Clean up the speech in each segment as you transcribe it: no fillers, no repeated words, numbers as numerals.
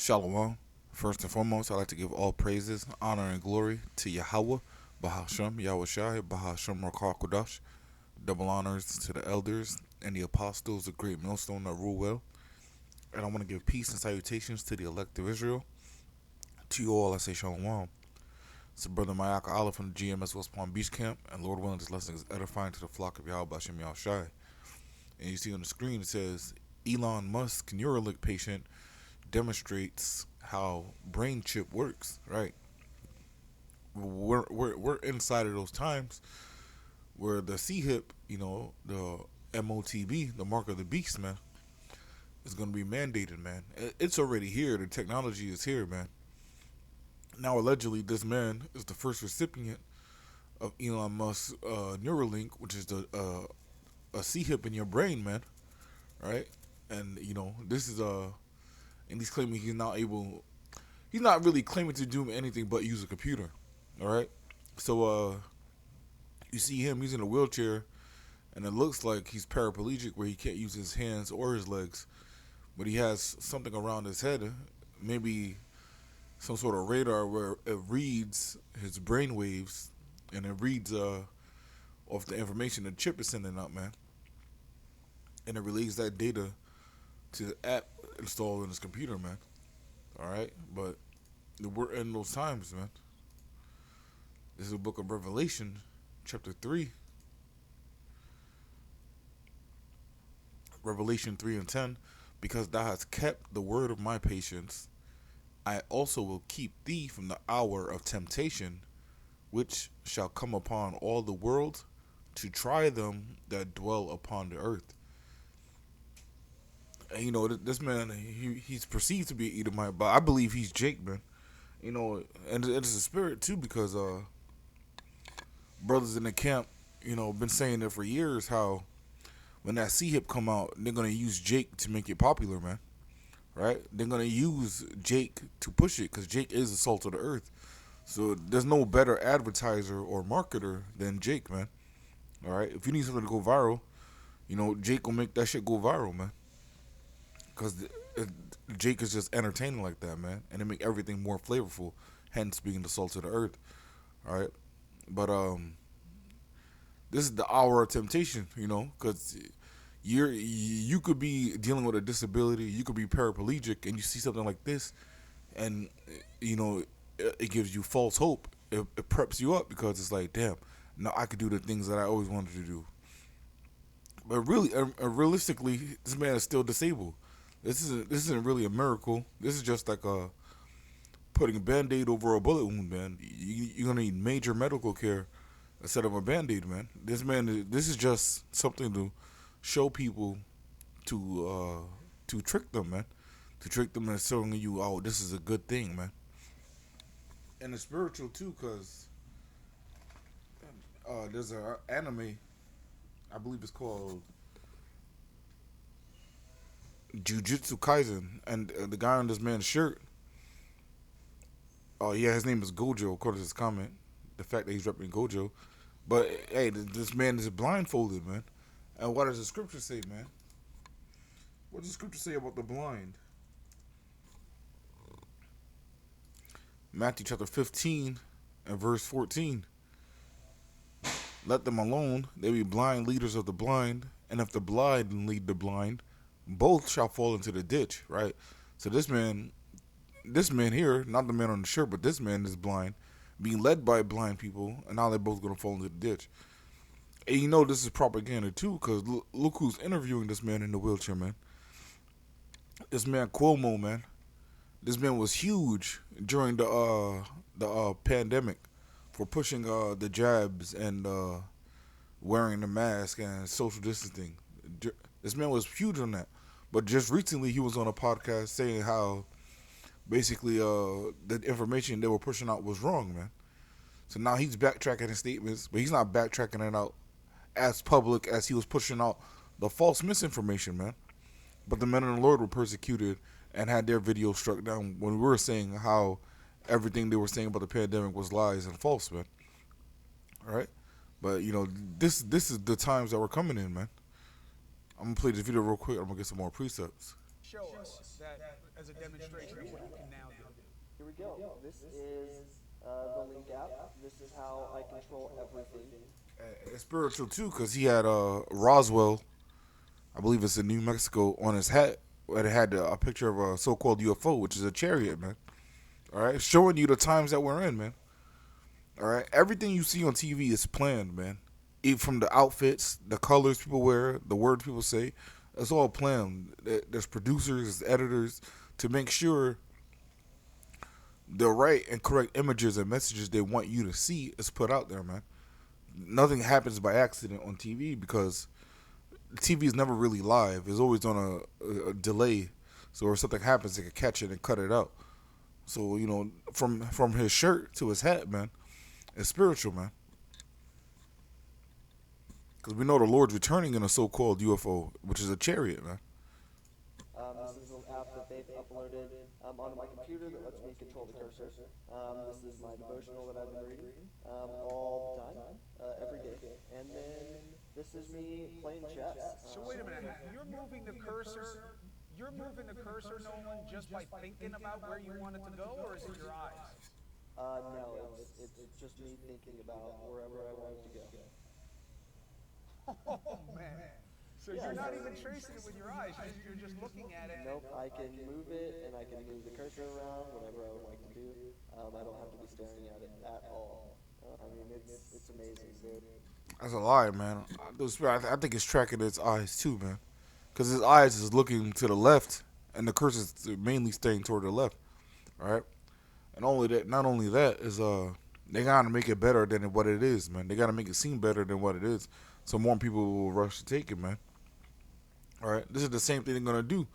Shalom. First and foremost, I'd like to give all praises, honor, and glory to Yahweh, Bahashem, Yahweh Shai, Bahashem Rakar Kodash. Double honors to the elders and the apostles, the great millstone that rule well. And I want to give peace and salutations to the elect of Israel. To you all, I say Shalom. It's a brother Mayaka Allah from the GMS West Palm Beach Camp, and Lord willing, this lesson is edifying to the flock of Yahweh, Bahashem, Yahweh Shai. And you see on the screen, it says, Elon Musk, Neuralink patient, demonstrates how brain chip works, right? We're inside of those times where the C-hip, the MOTB, the mark of the beast, man, is going to be mandated, man. It's already here. The technology is here, man. Now, allegedly, this man is the first recipient of Elon Musk's Neuralink, which is a C-hip in your brain, man, right? And, this is and he's claiming he's not really claiming to do anything but use a computer, all right? So, you see him, he's in a wheelchair, and it looks like he's paraplegic where he can't use his hands or his legs, but he has something around his head, maybe some sort of radar where it reads his brain waves, and it reads off the information the chip is sending out, man, and it relays that data to the app installed in his computer, man. All right, but we're in those times, man. This is the book of Revelation, chapter 3. Revelation 3 and 10. Because thou hast kept the word of my patience, I also will keep thee from the hour of temptation, which shall come upon all the world, to try them that dwell upon the earth. And this man, he's perceived to be an Edomite, but I believe he's Jake, man. And it's a spirit too, because brothers in the camp, been saying it for years, how when that C-hip come out, they're gonna use Jake to make it popular, man. Right? They're gonna use Jake to push it, because Jake is the salt of the earth. So there's no better advertiser or marketer than Jake, man. All right? If you need something to go viral, Jake will make that shit go viral, man. Because Jake is just entertaining like that, man. And it make everything more flavorful, hence being the salt of the earth. All right? But this is the hour of temptation, because you could be dealing with a disability, you could be paraplegic, and you see something like this, and, it gives you false hope. It preps you up, because it's like, damn, now I could do the things that I always wanted to do. But really, realistically, this man is still disabled. This isn't really a miracle. This is just like putting a Band-Aid over a bullet wound, man. You're going to need major medical care instead of a Band-Aid, man. This is just something to show people, to trick them, man. To trick them and showing you, oh, this is a good thing, man. And it's spiritual, too, because there's an anime, I believe it's called Jujutsu Kaisen, and the guy on this man's shirt, oh yeah, his name is Gojo, according to his comment, the fact that he's repping Gojo, but hey, this man is blindfolded, man. And what does the scripture say, man? What does the scripture say about the blind? Matthew chapter 15 and verse 14. Let them alone, they be blind leaders of the blind, and if the blind lead the blind, both shall fall into the ditch, right? So this man here, not the man on the shirt, but this man is blind, being led by blind people, and now they're both going to fall into the ditch. And this is propaganda too, because look who's interviewing this man in the wheelchair, man. This man Cuomo, man. This man was huge during the pandemic for pushing the jabs and wearing the mask and social distancing. This man was huge on that. But just recently, he was on a podcast saying how basically the information they were pushing out was wrong, man. So now he's backtracking his statements, but he's not backtracking it out as public as he was pushing out the false misinformation, man. But the men of the Lord were persecuted and had their videos struck down when we were saying how everything they were saying about the pandemic was lies and false, man. All right? But, this is the times that we're coming in, man. I'm going to play this video real quick. I'm going to get some more precepts. Show us that as as a demonstration of what you can now do. Here we go. This is the link app. This is how I control everything. It's spiritual too, cause he had Roswell, I believe it's in New Mexico, on his hat. It had a picture of a so-called UFO, which is a chariot, man. All right, showing you the times that we're in, man. All right, everything you see on TV is planned, man. Even from the outfits, the colors people wear, the words people say, it's all planned. There's producers, there's editors to make sure the right and correct images and messages they want you to see is put out there, man. Nothing happens by accident on TV because TV is never really live. It's always on a delay. So if something happens, they can catch it and cut it out. So from his shirt to his hat, man, it's spiritual, man. Because we know the Lord's returning in a so-called UFO, which is a chariot, man. This is an app that they've uploaded onto my computer that lets me control the cursor. This is my devotional that I've been reading all the time, every day. And then this is me playing chess. So wait a minute, you're moving the cursor. You're moving the cursor, Nolan, just by thinking about where you want it to go, or is it your eyes? No, it's just me thinking about wherever I want it to go. Oh man! So Yeah, you're not even tracing it with your eyes. You're just looking at it. nope, I can move it and I can move the cursor around whatever I would like to do. I don't have to be staring at it at all. I mean, it's amazing, dude. That's a lie, man. I think it's tracking its eyes too, man. Because his eyes is looking to the left, and the cursor is mainly staying toward the left. All right. And not only that is they gotta make it better than what it is, man. They gotta make it seem better than what it is, so more people will rush to take it, man. All right, this is the same thing they're gonna do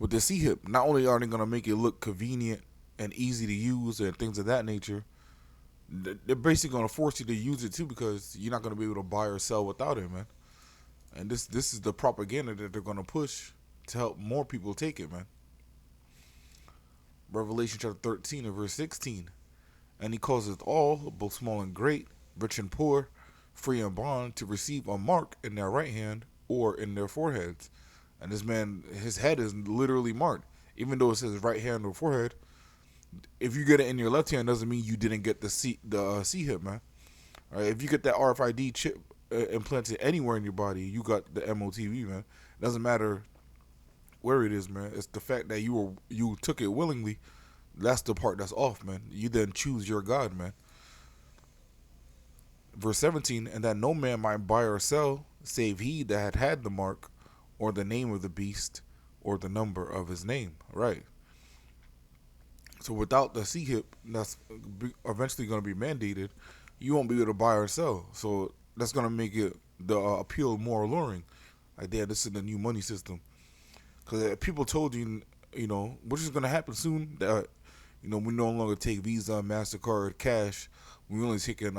with the C hip. Not only are they gonna make it look convenient and easy to use and things of that nature, they're basically gonna force you to use it too because you're not gonna be able to buy or sell without it, man. And this is the propaganda that they're gonna push to help more people take it, man. Revelation chapter 13 and verse 16. And he causeth all, both small and great, rich and poor, free and bond, to receive a mark in their right hand or in their foreheads. And this man, his head is literally marked. Even though it says right hand or forehead, if you get it in your left hand, doesn't mean you didn't get C hip, man. All right, if you get that RFID chip implanted anywhere in your body, you got the MOTV, man. It doesn't matter where it is, man. It's the fact that you took it willingly. That's the part that's off, man. You then choose your God, man. Verse 17, and that no man might buy or sell, save he that had the mark, or the name of the beast, or the number of his name. Right. So without the C hip, that's eventually going to be mandated. You won't be able to buy or sell. So that's going to make it the appeal more alluring. Like, yeah, this is the new money system. Because people told you, which is going to happen soon, that we no longer take Visa, MasterCard, cash. We only taking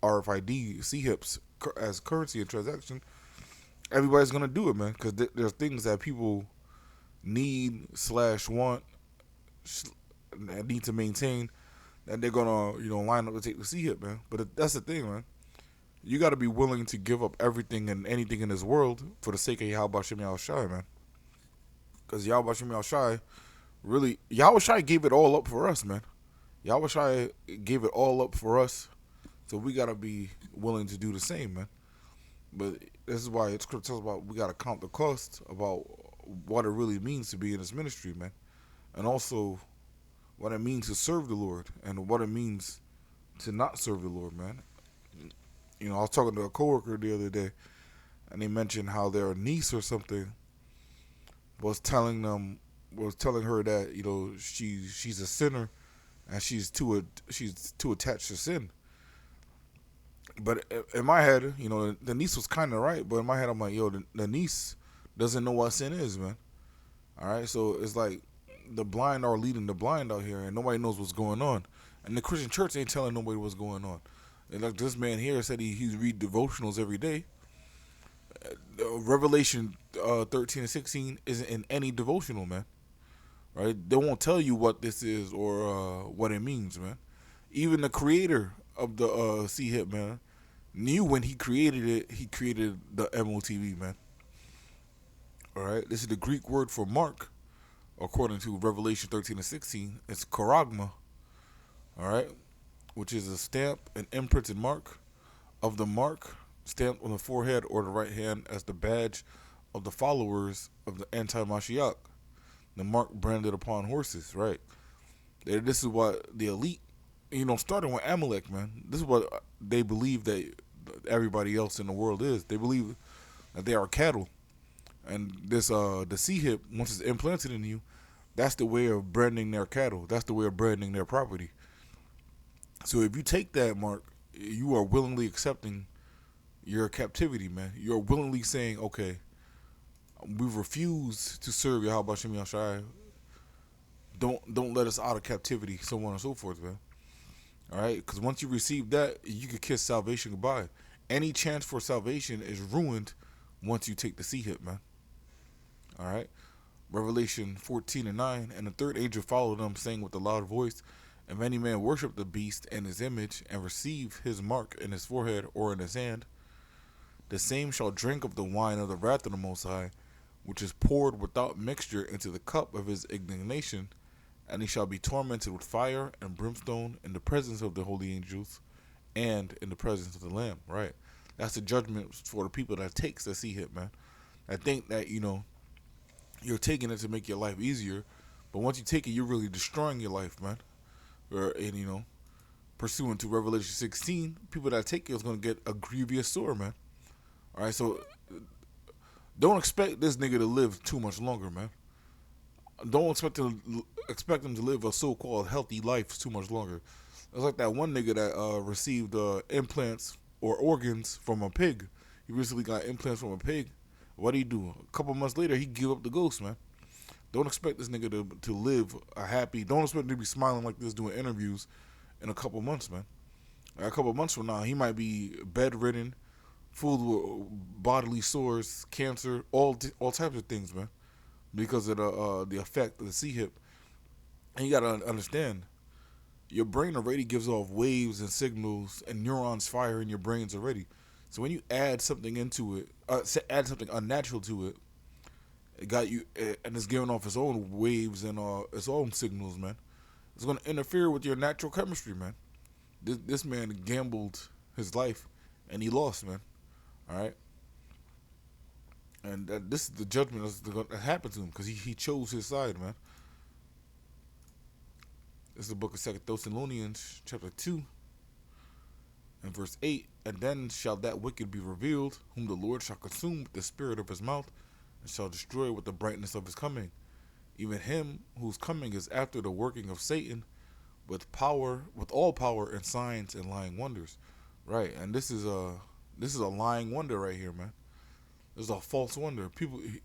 RFID, C-hips as currency and transaction. Everybody's going to do it, man. Because there's things that people need/want, need to maintain, that they're going to, line up to take the C-hip, man. But that's the thing, man. You got to be willing to give up everything and anything in this world for the sake of Yahweh Shem Shai, man. Because Yahweh Shem Shai, really, Yahweh Shai gave it all up for us, man. Yahweh Shai gave it all up for us. So we got to be willing to do the same, man. But this is why Scripture tells about we got to count the cost about what it really means to be in this ministry, man. And also what it means to serve the Lord and what it means to not serve the Lord, man. I was talking to a coworker the other day, and they mentioned how their niece or something was telling her that she's a sinner and she's too attached to sin. But in my head, the niece was kind of right. But in my head, I'm like, yo, the niece doesn't know what sin is, man. All right, so it's like the blind are leading the blind out here, and nobody knows what's going on. And the Christian church ain't telling nobody what's going on. And like this man here said, he read devotionals every day. Revelation 13 and 16 isn't in any devotional, man. Right? They won't tell you what this is or what it means, man. Even the creator of the C-Hip, man, knew when he created it, he created the MOTV, man. All right? This is the Greek word for mark. according to Revelation 13 and 16, it's charagma, all right, which is a stamp, an imprinted mark of the mark stamped on the forehead or the right hand as the badge of the followers of the anti-Mashiach, the mark branded upon horses, right? This is what the elite, starting with Amalek, man. This is what they believe that everybody else in the world is. They believe that they are cattle, and the C hip, once it's implanted in you, that's the way of branding their cattle. That's the way of branding their property. So if you take that mark, you are willingly accepting your captivity, man. You're willingly saying, okay, we refuse to serve Yahweh Shem Yashai. Don't let us out of captivity, so on and so forth, man. All right, because once you receive that, you can kiss salvation goodbye. Any chance for salvation is ruined once you take the C hip, man. All right. Revelation 14 and 9, and the third angel followed them, saying with a loud voice, if any man worship the beast and his image, and receive his mark in his forehead or in his hand, the same shall drink of the wine of the wrath of the Most High, which is poured without mixture into the cup of his indignation, and he shall be tormented with fire and brimstone in the presence of the holy angels and in the presence of the Lamb. Right? That's the judgment for the people that takes the C hit, man. I think that, you're taking it to make your life easier, but once you take it, you're really destroying your life, man. And, pursuant to Revelation 16, people that take it is going to get a grievous sore, man. All right, so don't expect this nigga to live too much longer, man. Don't expect him to live a so-called healthy life too much longer. It's like that one nigga that received implants or organs from a pig. He recently got implants from a pig. What do he do? A couple months later, he give up the ghost, man. Don't expect this nigga to live a happy. Don't expect him to be smiling like this doing interviews in a couple months, man. A couple months from now, he might be bedridden, full with bodily sores, cancer, all types of things, man, because of the effect of the C hip. And you gotta understand, your brain already gives off waves and signals, and neurons fire in your brains already. So when you add something into it, add something unnatural to it, it got you, and it's giving off its own waves and its own signals, man. It's gonna interfere with your natural chemistry, man. This man gambled his life, and he lost, man. All right, and this is the judgment that happened to him because he chose his side, man. This is the book of 2 Thessalonians, chapter 2, and verse 8. And then shall that wicked be revealed, whom the Lord shall consume with the spirit of his mouth, and shall destroy with the brightness of his coming. Even him whose coming is after the working of Satan, with all power and signs and lying wonders. Right, and this is a lying wonder right here, man. This is a false wonder.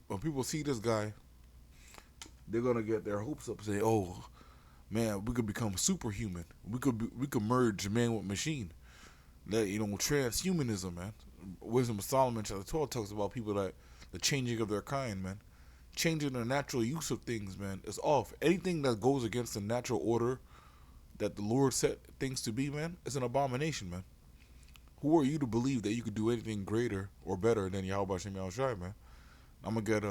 When people see this guy, they're gonna get their hopes up, say, "Oh, man, we could become superhuman. We could merge man with machine." That transhumanism, man. Wisdom of Solomon chapter 12 talks about people that the changing of their kind, man. Changing the natural use of things, man, is off. Anything that goes against the natural order that the Lord set things to be, man, is an abomination, man. Who are you to believe that you could do anything greater or better than Yahweh Shem Yahushai, man? I'm going to get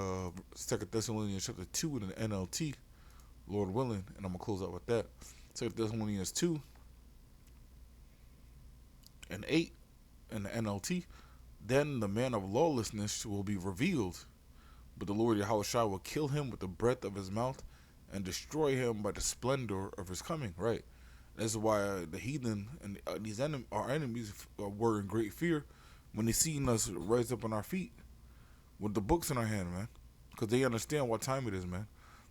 2 Thessalonians chapter 2 in the NLT, Lord willing, and I'm going to close out with that. 2 Thessalonians 2 and 8 in the NLT. Then the man of lawlessness will be revealed, but the Lord Yahushua will kill him with the breath of his mouth and destroy him by the splendor of his coming. Right. That's why the heathen and our enemies were in great fear when they seen us rise up on our feet with the books in our hand, man, because they understand what time it is, man.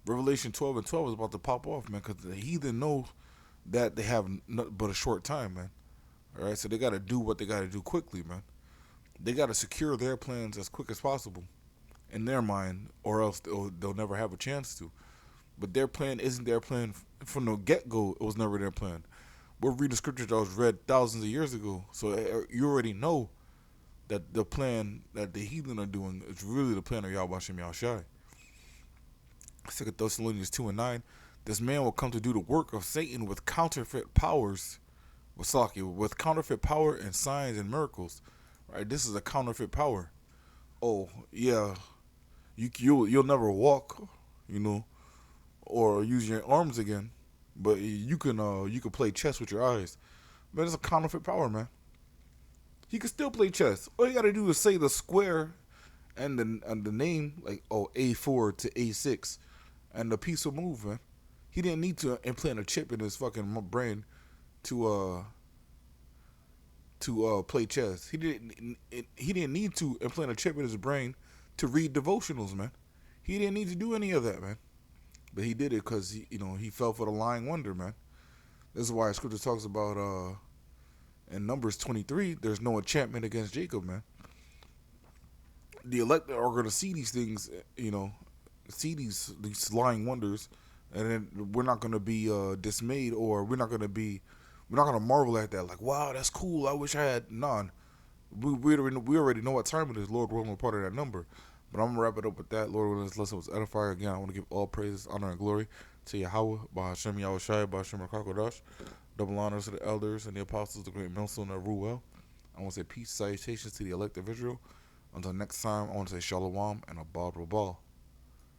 Revelation 12 and 12 is about to pop off, man, because the heathen know that they have but a short time, man. All right, so they got to do what they got to do quickly, man. They got to secure their plans as quick as possible in their mind, or else they'll never have a chance to. But their plan isn't their plan from the get-go. It was never their plan. We're reading scripture that was read thousands of years ago, so you already know that the plan that the heathen are doing is really the plan of Yahweh Shem Yahushai. 2 Thessalonians 2 and 9, this man will come to do the work of Satan with counterfeit powers, with counterfeit power and signs and miracles. Right, this is a counterfeit power. Oh yeah, you'll never walk, or use your arms again, but you can play chess with your eyes. Man, it's a counterfeit power, man. He can still play chess. All you gotta do is say the square and the name, like, oh, A4 to A6, and the piece will move, man. He didn't need to implant a chip in his fucking brain to play chess. He didn't need to implant a chip in his brain to read devotionals, man. He didn't need to do any of that, man. But he did it because he fell for the lying wonder, man. This is why Scripture talks about in Numbers 23, there's no enchantment against Jacob, man. The elect are going to see these things, see these lying wonders, and then we're not going to be dismayed, or we're not going to marvel at that. Like, wow, that's cool. I wish I had none. We already know what time it is. Lord willing, we're part of that number. But I'm going to wrap it up with that. Lord willing, this lesson was edifying. Again, I want to give all praises, honor, and glory to Yahweh, Bahashem Yahushai, Bahashem Rakakodash. Double honors to the elders and the apostles, the great millstone that rule well. I want to say peace, salutations to the elect of Israel. Until next time, I want to say shalom and a ball.